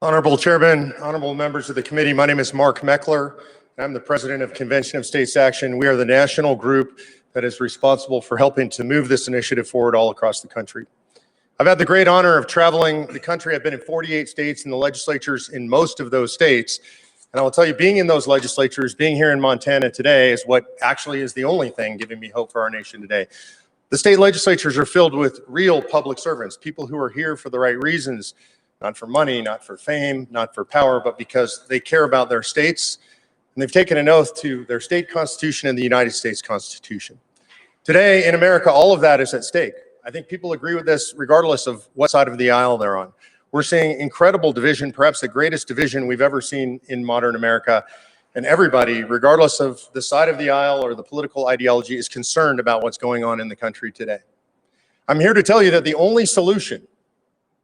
Honorable Chairman, honorable members of the committee, my name is Mark Meckler. I'm the president of Convention of States Action. We are the national group that is responsible for helping to move this initiative forward all across the country. I've had the great honor of traveling the country. I've been in 48 states and the legislatures in most of those states. And I will tell you, being in those legislatures, being here in Montana today is what actually is the only thing giving me hope for our nation today. The state legislatures are filled with real public servants, people who are here for the right reasons, not for money, not for fame, not for power, but because they care about their states. And they've taken an oath to their state constitution and the United States Constitution. Today in America, all of that is at stake. I think people agree with this regardless of what side of the aisle they're on. We're seeing incredible division, perhaps the greatest division we've ever seen in modern America. And everybody, regardless of the side of the aisle or the political ideology, is concerned about what's going on in the country today. I'm here to tell you that the only solution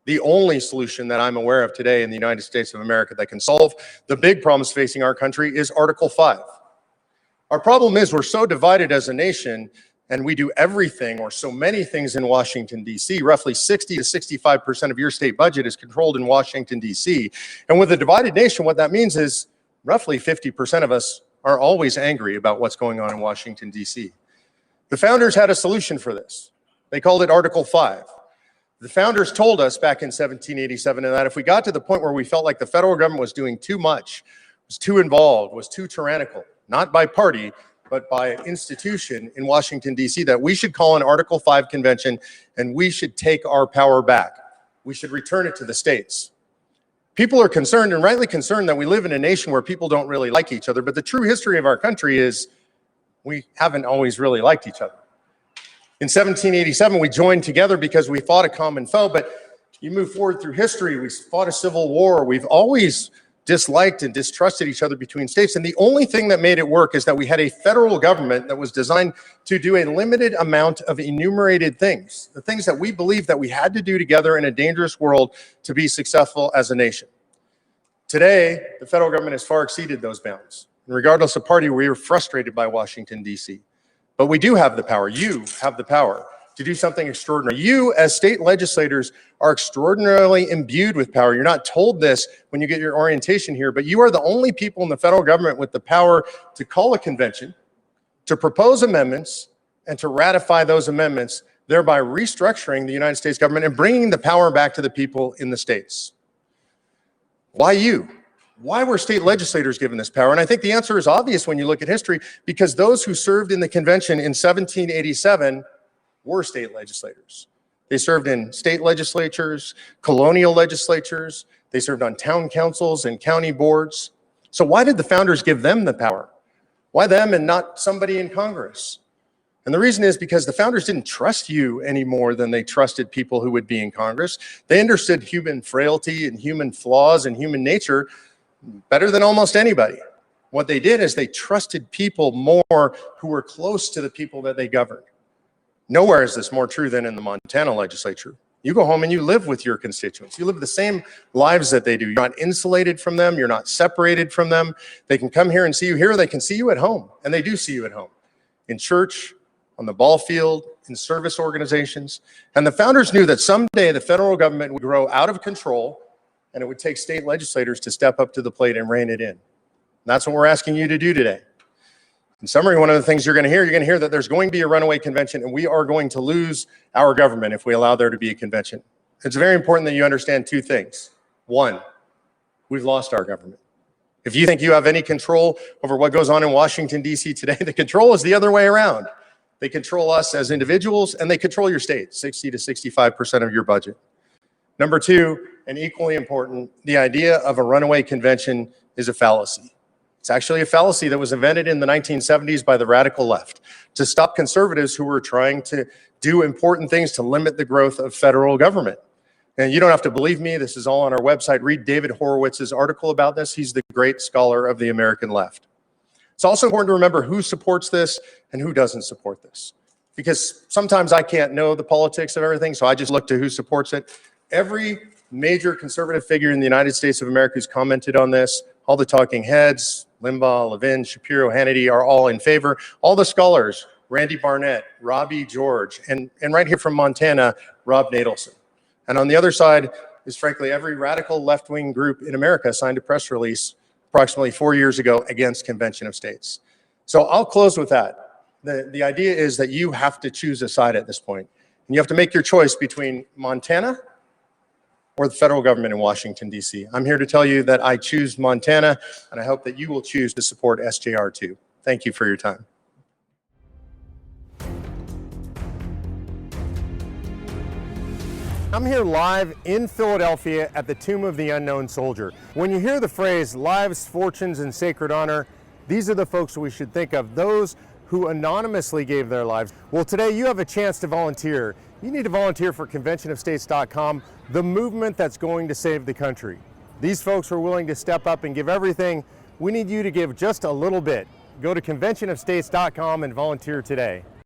that I'm aware of today in the United States of America that can solve the big problems facing our country is Article 5. Our problem is we're so divided as a nation, and we do everything or so many things in Washington, D.C. Roughly 60 to 65% of your state budget is controlled in Washington, D.C. And with a divided nation, what that means is roughly 50% of us are always angry about what's going on in Washington, D.C. The founders had a solution for this. They called it Article 5. The founders told us back in 1787 that if we got to the point where we felt like the federal government was doing too much, was too involved, was too tyrannical, not by party, but by institution in Washington, D.C., that we should call an Article 5 convention and we should take our power back. We should return it to the states. People are concerned, and rightly concerned, that we live in a nation where people don't really like each other, but the true history of our country is we haven't always really liked each other. In 1787, we joined together because we fought a common foe, but you move forward through history, we fought a civil war, we've always disliked and distrusted each other between states, and the only thing that made it work is that we had a federal government that was designed to do a limited amount of enumerated things, the things that we believed that we had to do together in a dangerous world to be successful as a nation. Today, the federal government has far exceeded those bounds. And regardless of party, we are frustrated by Washington, D.C. But we do have the power, you have the power to do something extraordinary. You, as state legislators, are extraordinarily imbued with power. You're not told this when you get your orientation here, but you are the only people in the federal government with the power to call a convention, to propose amendments, and to ratify those amendments, thereby restructuring the United States government and bringing the power back to the people in the states. Why you? Why were state legislators given this power? And I think the answer is obvious when you look at history, because those who served in the convention in 1787 were state legislators. They served in state legislatures, colonial legislatures. They served on town councils and county boards. So why did the founders give them the power? Why them and not somebody in Congress? And the reason is because the founders didn't trust you any more than they trusted people who would be in Congress. They understood human frailty and human flaws and human nature better than almost anybody. What they did is they trusted people more who were close to the people that they governed. Nowhere is this more true than in the Montana legislature. You go home and you live with your constituents. You live the same lives that they do. You're not insulated from them. You're not separated from them. They can come here and see you here. They can see you at home, and they do see you at home, in church, on the ball field, in service organizations. And the founders knew that someday the federal government would grow out of control, and it would take state legislators to step up to the plate and rein it in. And that's what we're asking you to do today. In summary, one of the things you're going to hear that there's going to be a runaway convention, and we are going to lose our government if we allow there to be a convention. It's very important that you understand two things. One, we've lost our government. If you think you have any control over what goes on in Washington, D.C. today, the control is the other way around. They control us as individuals, and they control your state, 60 to 65% of your budget. Number two, and equally important, the idea of a runaway convention is a fallacy. It's actually a fallacy that was invented in the 1970s by the radical left to stop conservatives who were trying to do important things to limit the growth of federal government. And you don't have to believe me. This is all on our website. Read David Horowitz's article about this. He's the great scholar of the American left. It's also important to remember who supports this and who doesn't support this, because sometimes I can't know the politics of everything, so I just look to who supports it. Every major conservative figure in the United States of America who's commented on this, all the talking heads, Limbaugh, Levin, Shapiro, Hannity, are all in favor. All the scholars, Randy Barnett, Robbie George, and right here from Montana, Rob Nadelson. And on the other side is frankly every radical left-wing group in America signed a press release approximately 4 years ago against Convention of States. So I'll close with that. The idea is that you have to choose a side at this point. And you have to make your choice between Montana or the federal government in Washington, D.C. I'm here to tell you that I choose Montana, and I hope that you will choose to support SJR 2. Thank you for your time. I'm here live in Philadelphia at the Tomb of the Unknown Soldier. When you hear the phrase lives, fortunes, and sacred honor, these are the folks we should think of, those who anonymously gave their lives. Well, today you have a chance to volunteer. You need to volunteer for conventionofstates.com, the movement that's going to save the country. These folks are willing to step up and give everything. We need you to give just a little bit. Go to conventionofstates.com and volunteer today.